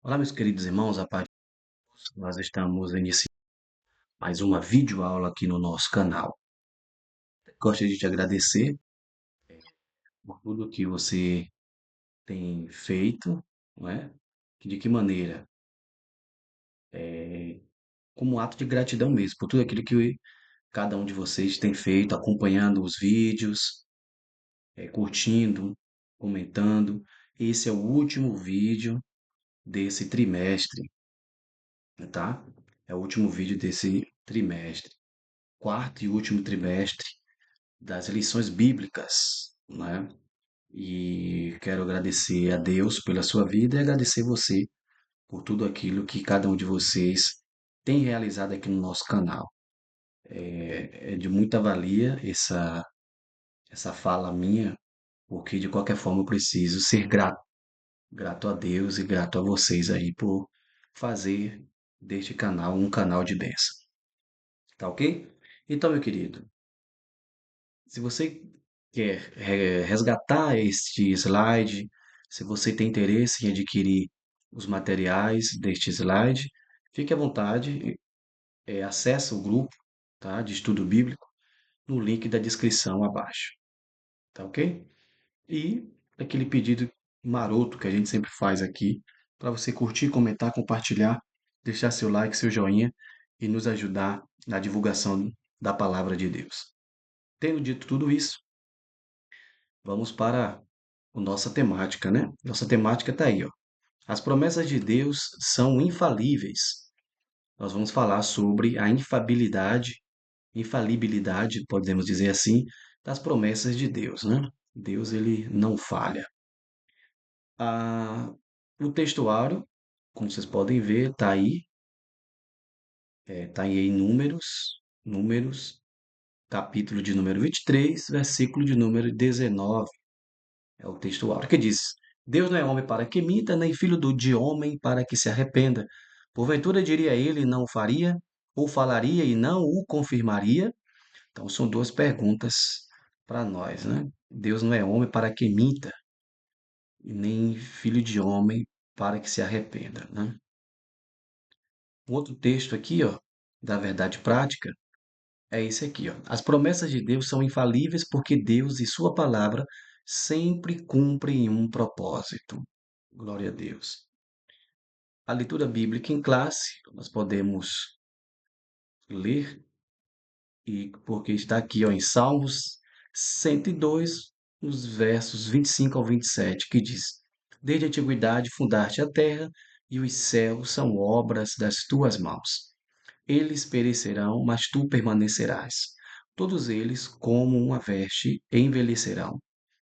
Olá, meus queridos irmãos, a paz de Deus. Nós estamos iniciando mais uma videoaula aqui no nosso canal. Gostaria de te agradecer por tudo que você tem feito, não é? De que maneira? Como um ato de gratidão mesmo, por tudo aquilo que cada um de vocês tem feito, acompanhando os vídeos, curtindo, comentando. Esse é o último vídeo desse trimestre, tá? É o último vídeo desse trimestre, quarto e último trimestre das lições bíblicas, né? E quero agradecer a Deus pela sua vida e agradecer você por tudo aquilo que cada um de vocês tem realizado aqui no nosso canal. É de muita valia essa fala minha, porque de qualquer forma eu preciso ser grato, grato a Deus e grato a vocês aí por fazer deste canal um canal de bênção. Tá ok? Então, meu querido, se você quer resgatar este slide, se você tem interesse em adquirir os materiais deste slide, fique à vontade, acesse o grupo, tá, de estudo bíblico no link da descrição abaixo, tá ok? E aquele pedido maroto que a gente sempre faz aqui, para você curtir, comentar, compartilhar, deixar seu like, seu joinha e nos ajudar na divulgação da palavra de Deus. Tendo dito tudo isso, vamos para a nossa temática, né? Nossa temática está aí, ó. As promessas de Deus são infalíveis. Nós vamos falar sobre a infalibilidade, podemos dizer assim, das promessas de Deus, né? Deus, ele não falha. Ah, o textuário, como vocês podem ver, está aí, tá aí em Números, capítulo de número 23, versículo de número 19. É o textual que diz: Deus não é homem para que minta, nem filho de homem para que se arrependa. Porventura diria ele, não o faria, ou falaria e não o confirmaria? Então são duas perguntas para nós, né? Deus não é homem para que minta, e nem filho de homem para que se arrependa, né? Um outro texto aqui, ó, da verdade prática, é esse aqui, ó. As promessas de Deus são infalíveis porque Deus e sua palavra sempre cumprem um propósito. Glória a Deus. A leitura bíblica em classe, nós podemos ler, e porque está aqui ó, em Salmos 102, nos versos 25 ao 27, que diz: Desde a antiguidade fundaste a terra, e os céus são obras das tuas mãos. Eles perecerão, mas tu permanecerás. Todos eles, como uma veste, envelhecerão.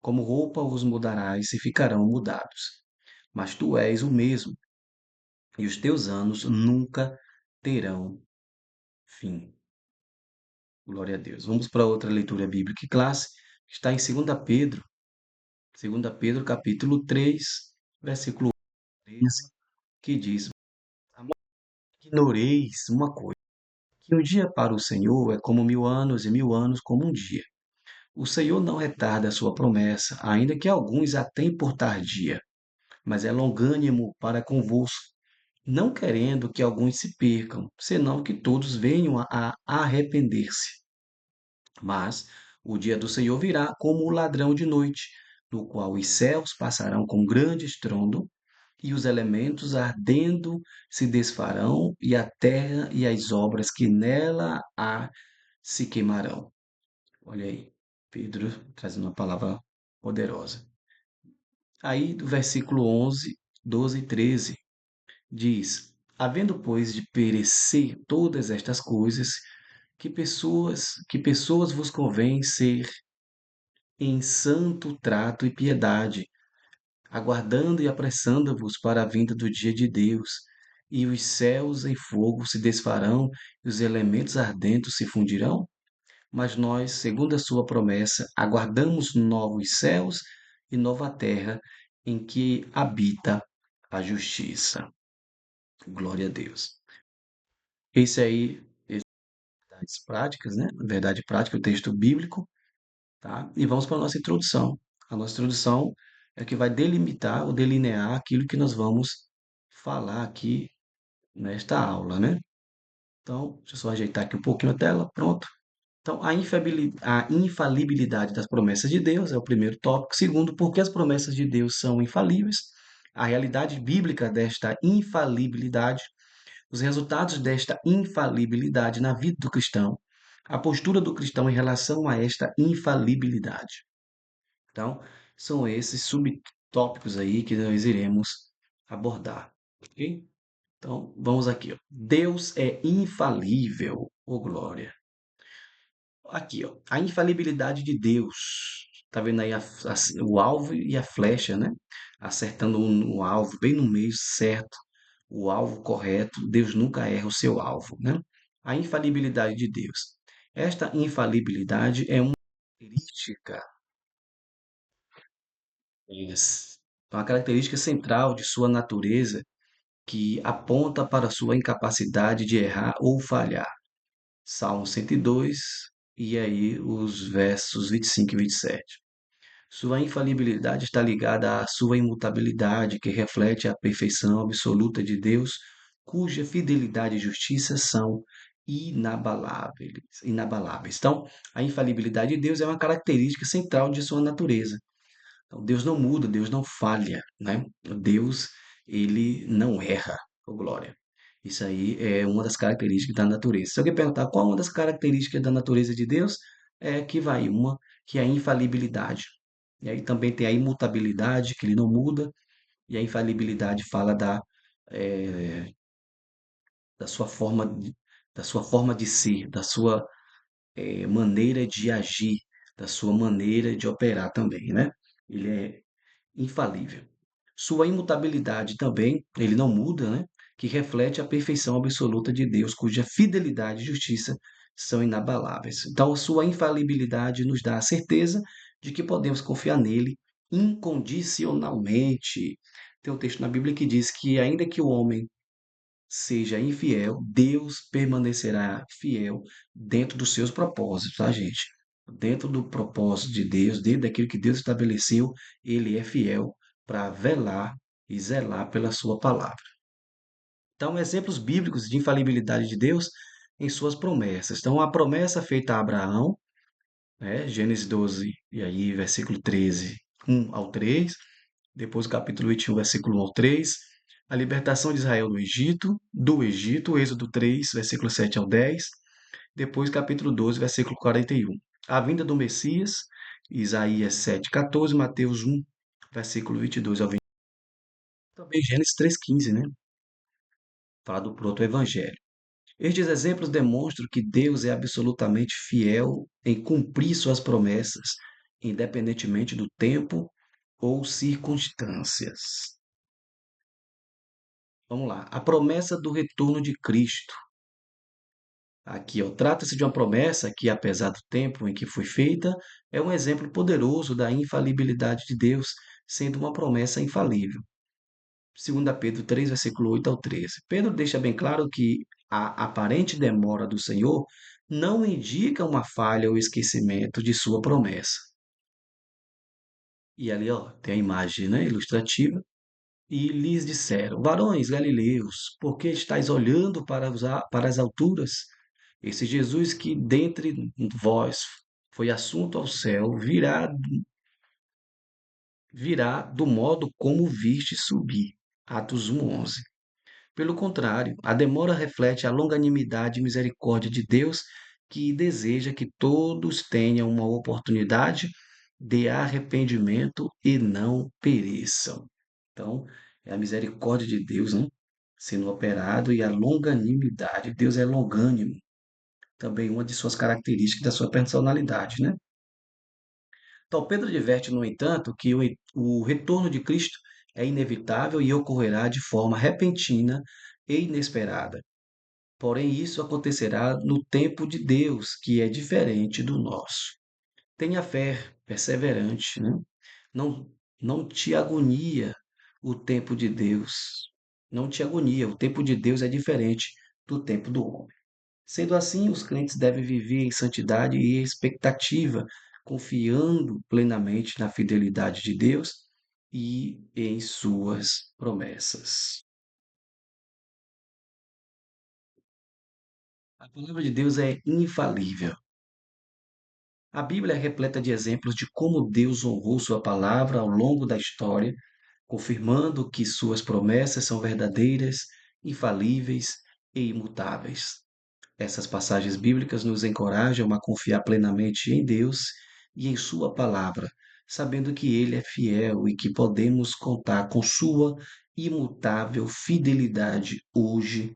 Como roupa os mudarás e ficarão mudados. Mas tu és o mesmo, e os teus anos nunca terão fim. Glória a Deus. Vamos para outra leitura bíblica em classe, que está em 2 Pedro capítulo 3, versículo 13, que diz: Ignoreis uma coisa, que um dia para o Senhor é como 1000 anos e 1000 anos como um dia. O Senhor não retarda a sua promessa, ainda que alguns a tenham por tardia, mas é longânimo para convosco, não querendo que alguns se percam, senão que todos venham a arrepender-se. Mas o dia do Senhor virá como o ladrão de noite, no qual os céus passarão com grande estrondo, e os elementos ardendo se desfarão, e a terra e as obras que nela há se queimarão. Olha aí, Pedro trazendo uma palavra poderosa. Aí, do versículo 11, 12 e 13, diz: Havendo, pois, de perecer todas estas coisas, que pessoas vos convém ser em santo trato e piedade, aguardando e apressando-vos para a vinda do dia de Deus, e os céus em fogo se desfarão e os elementos ardentes se fundirão? Mas nós, segundo a sua promessa, aguardamos novos céus e nova terra em que habita a justiça. Glória a Deus. Esse aí, verdades práticas, né? Verdade prática, o texto bíblico, tá? E vamos para a nossa introdução. A nossa introdução é que vai delimitar ou delinear aquilo que nós vamos falar aqui nesta aula, né? Então, deixa eu só ajeitar aqui um pouquinho a tela, pronto. Então, a infalibilidade das promessas de Deus é o primeiro tópico. Segundo, por que as promessas de Deus são infalíveis? A realidade bíblica desta infalibilidade, os resultados desta infalibilidade na vida do cristão, a postura do cristão em relação a esta infalibilidade. Então, são esses subtópicos aí que nós iremos abordar, ok? Então, vamos aqui, ó. Deus é infalível, ô glória. Aqui, ó, a infalibilidade de Deus. Tá vendo aí o alvo e a flecha, né? Acertando o alvo bem no meio, certo. O alvo correto. Deus nunca erra o seu alvo, né? A infalibilidade de Deus. Esta infalibilidade é uma característica, uma característica central de sua natureza que aponta para sua incapacidade de errar ou falhar. Salmo 102, e aí os versos 25 e 27. Sua infalibilidade está ligada à sua imutabilidade, que reflete a perfeição absoluta de Deus, cuja fidelidade e justiça são inabaláveis. Então, a infalibilidade de Deus é uma característica central de sua natureza. Então, Deus não muda, Deus não falha, né? Deus, ele não erra, ô glória. Isso aí é uma das características da natureza. Se alguém perguntar qual é uma das características da natureza de Deus, é que vai uma, que é a infalibilidade. E aí também tem a imutabilidade, que ele não muda, e a infalibilidade fala eh, da sua forma da sua forma de ser, da sua maneira de agir, da sua maneira de operar também, né? Ele é infalível. Sua imutabilidade também, ele não muda, né? Que reflete a perfeição absoluta de Deus, cuja fidelidade e justiça são inabaláveis. Então, sua infalibilidade nos dá a certeza de que podemos confiar nele incondicionalmente. Tem um texto na Bíblia que diz que, ainda que o homem seja infiel, Deus permanecerá fiel dentro dos seus propósitos, tá, gente? Dentro do propósito de Deus, dentro daquilo que Deus estabeleceu, ele é fiel para velar e zelar pela sua palavra. Então, exemplos bíblicos de infalibilidade de Deus em suas promessas. Então, a promessa feita a Abraão, né, Gênesis 12, e aí versículo 13, 1 ao 3, depois o capítulo 21, versículo 1 ao 3, a libertação de Israel do Egito, Êxodo 3, versículo 7 ao 10, depois capítulo 12, versículo 41. A vinda do Messias, Isaías 7, 14, Mateus 1, versículo 22 ao 20. Também Gênesis 3,15, né? Fala do proto-evangelho. Estes exemplos demonstram que Deus é absolutamente fiel em cumprir suas promessas, independentemente do tempo ou circunstâncias. Vamos lá. A promessa do retorno de Cristo. Aqui, ó, trata-se de uma promessa que, apesar do tempo em que foi feita, é um exemplo poderoso da infalibilidade de Deus, sendo uma promessa infalível. 2 Pedro 3, versículo 8 ao 13. Pedro deixa bem claro que a aparente demora do Senhor não indica uma falha ou esquecimento de sua promessa. E ali, ó, tem a imagem, né, ilustrativa. E lhes disseram: Varões galileus, por que estáis olhando para as alturas? Esse Jesus que dentre vós foi assunto ao céu, virá do modo como viste subir. Atos 1:11. Pelo contrário, a demora reflete a longanimidade e misericórdia de Deus, que deseja que todos tenham uma oportunidade de arrependimento e não pereçam. Então, é a misericórdia de Deus, né, sendo operado, e a longanimidade. Deus é longânimo, também uma de suas características da sua personalidade, né? Então, Pedro adverte, no entanto, que o retorno de Cristo é inevitável e ocorrerá de forma repentina e inesperada. Porém, isso acontecerá no tempo de Deus, que é diferente do nosso. Tenha fé perseverante, né? Não, não te agonia o tempo de Deus. Não te agonia. O tempo de Deus é diferente do tempo do homem. Sendo assim, os crentes devem viver em santidade e expectativa, confiando plenamente na fidelidade de Deus e em suas promessas. A palavra de Deus é infalível. A Bíblia é repleta de exemplos de como Deus honrou sua palavra ao longo da história, confirmando que suas promessas são verdadeiras, infalíveis e imutáveis. Essas passagens bíblicas nos encorajam a confiar plenamente em Deus e em Sua palavra, sabendo que Ele é fiel e que podemos contar com Sua imutável fidelidade hoje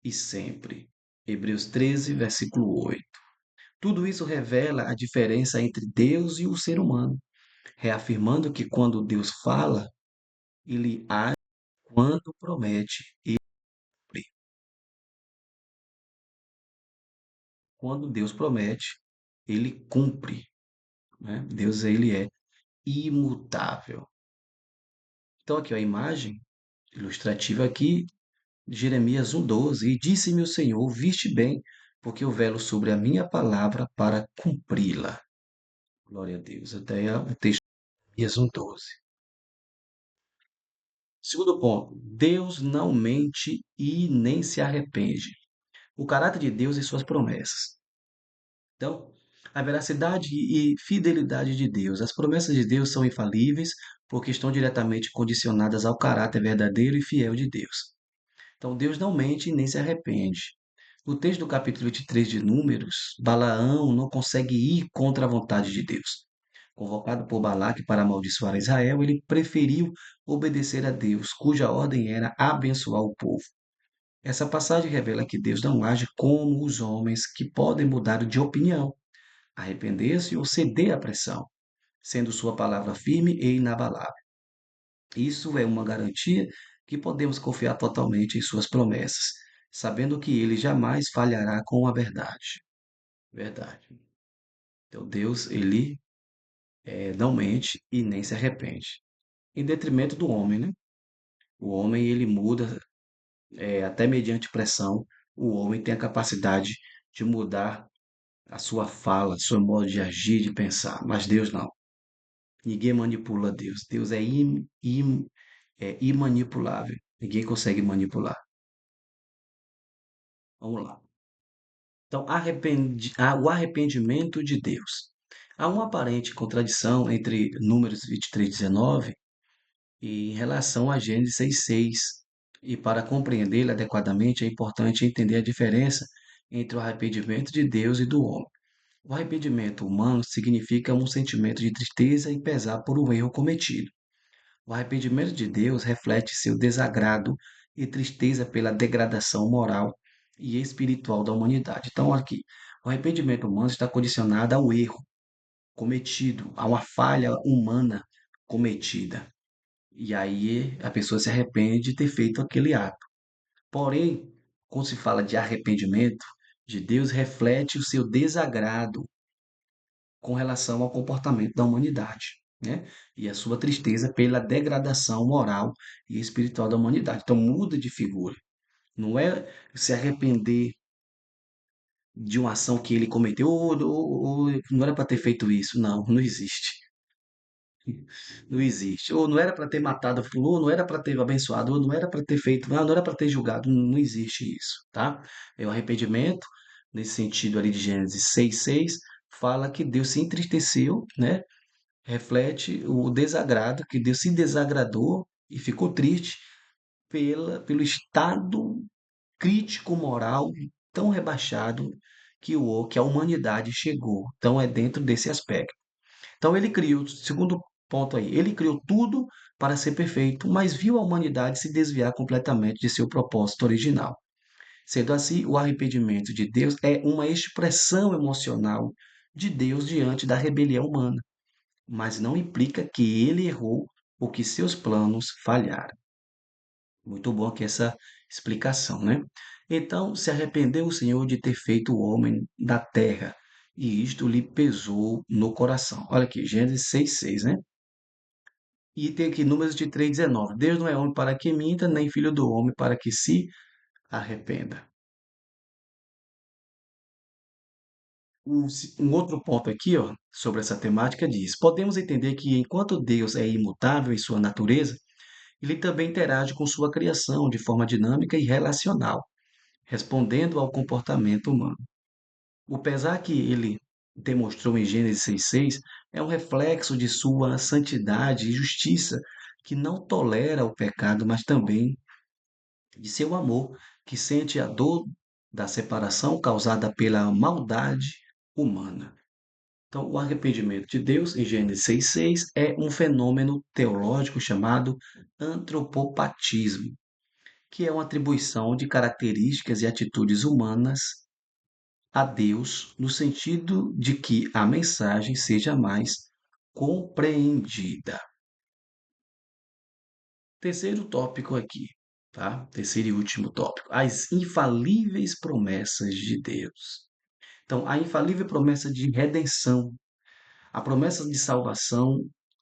e sempre. Hebreus 13, versículo 8. Tudo isso revela a diferença entre Deus e o ser humano, reafirmando que quando Deus fala, ele age, quando promete, ele cumpre. Quando Deus promete, ele cumpre, né? Deus, ele é imutável. Então aqui ó, a imagem ilustrativa aqui de Jeremias 1:12, e disse-me o Senhor, viste bem, porque eu velo sobre a minha palavra para cumpri-la. Glória a Deus. Até o texto de Jeremias 1:12. Segundo ponto, Deus não mente e nem se arrepende. O caráter de Deus e suas promessas. Então, a veracidade e fidelidade de Deus. As promessas de Deus são infalíveis porque estão diretamente condicionadas ao caráter verdadeiro e fiel de Deus. Então, Deus não mente nem se arrepende. No texto do capítulo 23 de Números, Balaão não consegue ir contra a vontade de Deus. Convocado por Balaque para amaldiçoar Israel, ele preferiu obedecer a Deus, cuja ordem era abençoar o povo. Essa passagem revela que Deus não age como os homens que podem mudar de opinião, arrepender-se ou ceder à pressão, sendo sua palavra firme e inabalável. Isso é uma garantia que podemos confiar totalmente em suas promessas, sabendo que ele jamais falhará com a verdade. Verdade. Então Deus, ele não mente e nem se arrepende. Em detrimento do homem, né? O homem, ele muda, até mediante pressão, o homem tem a capacidade de mudar a sua fala, seu modo de agir, de pensar, mas Deus não. Ninguém manipula Deus. Deus é imanipulável. Ninguém consegue manipular. Vamos lá. Então, o arrependimento de Deus. Há uma aparente contradição entre Números 23:19 e em relação a Gênesis 6:6. E para compreendê-lo adequadamente, é importante entender a diferença entre o arrependimento de Deus e do homem. O arrependimento humano significa um sentimento de tristeza e pesar por um erro cometido. O arrependimento de Deus reflete seu desagrado e tristeza pela degradação moral e espiritual da humanidade. Então, aqui, o arrependimento humano está condicionado ao erro cometido, a uma falha humana cometida. E aí a pessoa se arrepende de ter feito aquele ato. Porém, quando se fala de arrependimento de Deus, reflete o seu desagrado com relação ao comportamento da humanidade, né? E a sua tristeza pela degradação moral e espiritual da humanidade. Então muda de figura. Não é se arrepender de uma ação que ele cometeu, ou não era para ter feito isso. Não, não existe. Não existe. Ou não era para ter matado fulano, ou não era para ter abençoado, ou não era para ter feito, não era para ter julgado. Não existe isso, tá? É o arrependimento, nesse sentido ali de Gênesis 6:6, fala que Deus se entristeceu, né? Reflete o desagrado, que Deus se desagradou e ficou triste pelo estado crítico moral tão rebaixado que a humanidade chegou. Então é dentro desse aspecto. Então ele criou, segundo ponto aí, ele criou tudo para ser perfeito, mas viu a humanidade se desviar completamente de seu propósito original. Sendo assim, o arrependimento de Deus é uma expressão emocional de Deus diante da rebelião humana, mas não implica que ele errou ou que seus planos falharam. Muito bom aqui essa explicação, né? Então, se arrependeu o Senhor de ter feito o homem da terra, e isto lhe pesou no coração. Olha aqui, Gênesis 6:6, né? E tem aqui Números de 3:19. Deus não é homem para que minta, nem filho do homem para que se arrependa. Um outro ponto aqui, ó, sobre essa temática diz: podemos entender que enquanto Deus é imutável em sua natureza, ele também interage com sua criação de forma dinâmica e relacional, respondendo ao comportamento humano. O pesar que ele demonstrou em Gênesis 6,6 é um reflexo de sua santidade e justiça, que não tolera o pecado, mas também de seu amor, que sente a dor da separação causada pela maldade humana. Então, o arrependimento de Deus, em Gênesis 6,6, é um fenômeno teológico chamado antropopatismo, que é uma atribuição de características e atitudes humanas a Deus, no sentido de que a mensagem seja mais compreendida. Terceiro tópico aqui, tá? Terceiro e último tópico: as infalíveis promessas de Deus. Então, a infalível promessa de redenção, a promessa de salvação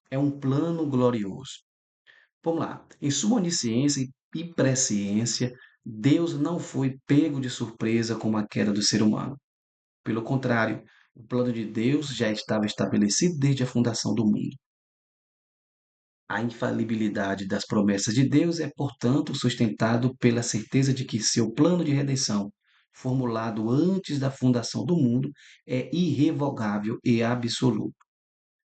é um plano glorioso. Vamos lá. Em sua onisciência e presciência, Deus não foi pego de surpresa com a queda do ser humano. Pelo contrário, o plano de Deus já estava estabelecido desde a fundação do mundo. A infalibilidade das promessas de Deus é, portanto, sustentado pela certeza de que seu plano de redenção, formulado antes da fundação do mundo, é irrevogável e absoluto.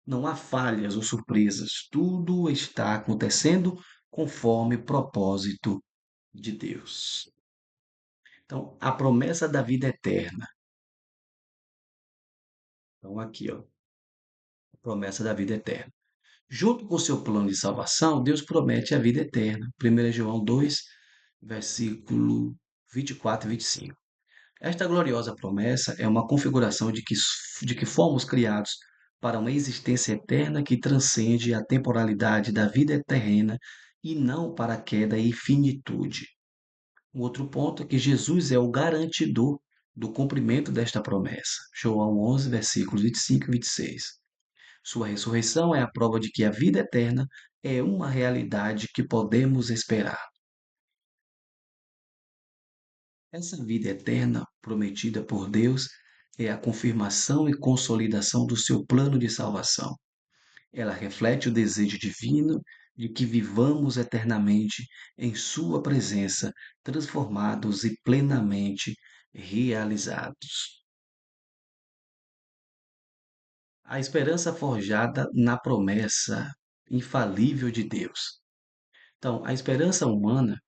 Não há falhas ou surpresas, tudo está acontecendo conforme propósito de Deus. Então, a promessa da vida eterna. Então, aqui, ó, a promessa da vida eterna. Junto com o seu plano de salvação, Deus promete a vida eterna. 1 João 2, versículo 24 e 25. Esta gloriosa promessa é uma configuração de que fomos criados para uma existência eterna que transcende a temporalidade da vida terrena e não para a queda e finitude. Um outro ponto é que Jesus é o garantidor do cumprimento desta promessa. João 11, versículos 25 e 26. Sua ressurreição é a prova de que a vida eterna é uma realidade que podemos esperar. Essa vida eterna prometida por Deus é a confirmação e consolidação do seu plano de salvação. Ela reflete o desejo divino de que vivamos eternamente em Sua presença, transformados e plenamente realizados. A esperança forjada na promessa infalível de Deus. Então, a esperança humana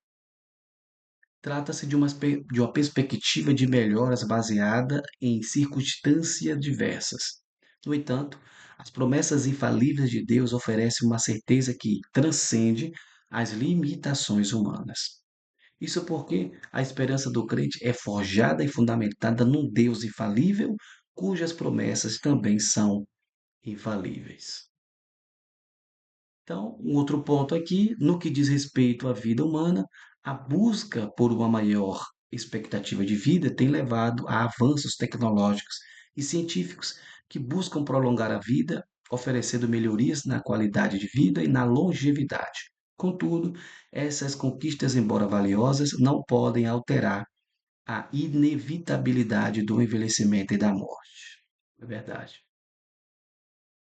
trata-se de uma perspectiva de melhoras baseada em circunstâncias diversas. No entanto, as promessas infalíveis de Deus oferecem uma certeza que transcende as limitações humanas. Isso porque a esperança do crente é forjada e fundamentada num Deus infalível, cujas promessas também são infalíveis. Então, um outro ponto aqui, no que diz respeito à vida humana, a busca por uma maior expectativa de vida tem levado a avanços tecnológicos e científicos que buscam prolongar a vida, oferecendo melhorias na qualidade de vida e na longevidade. Contudo, essas conquistas, embora valiosas, não podem alterar a inevitabilidade do envelhecimento e da morte. É verdade.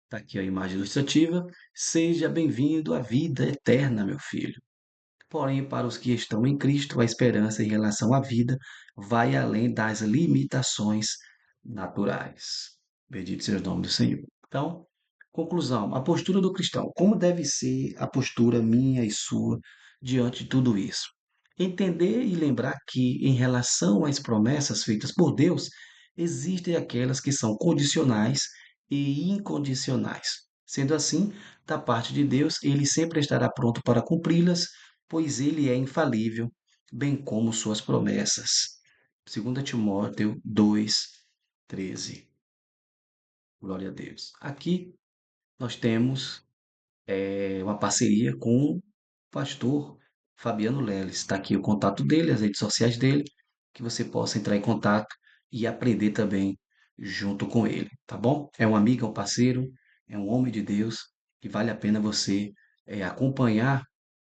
Está aqui a imagem ilustrativa. Seja bem-vindo à vida eterna, meu filho. Porém, para os que estão em Cristo, a esperança em relação à vida vai além das limitações naturais. Bendito seja o nome do Senhor. Então, conclusão: a postura do cristão. Como deve ser a postura minha e sua diante de tudo isso? Entender e lembrar que, em relação às promessas feitas por Deus, existem aquelas que são condicionais e incondicionais. Sendo assim, da parte de Deus, ele sempre estará pronto para cumpri-las, pois ele é infalível, bem como suas promessas. 2 Timóteo 2, 13. Glória a Deus. Aqui nós temos uma parceria com o pastor Fabiano Leles. Está aqui o contato dele, as redes sociais dele, que você possa entrar em contato e aprender também junto com ele, tá bom? É um amigo, é um parceiro, é um homem de Deus que vale a pena você acompanhar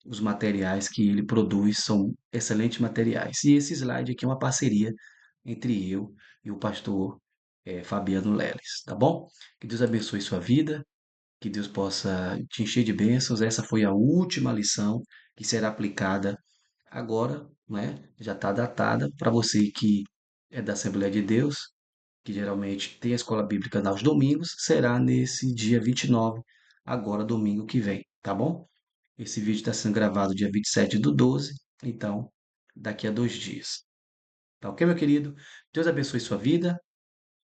os materiais que ele produz, são excelentes materiais. E esse slide aqui é uma parceria entre eu e o pastor Fabiano Leles, tá bom? Que Deus abençoe sua vida, que Deus possa te encher de bênçãos. Essa foi a última lição que será aplicada agora, né? Já está datada para você que é da Assembleia de Deus, que geralmente tem a escola bíblica aos domingos, será nesse dia 29, agora domingo que vem, tá bom? Esse vídeo está sendo gravado dia 27/12, então daqui a 2 dias. Tá ok, meu querido? Deus abençoe sua vida.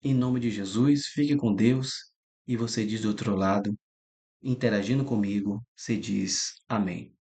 Em nome de Jesus, fique com Deus. E você diz do outro lado, interagindo comigo, você diz amém.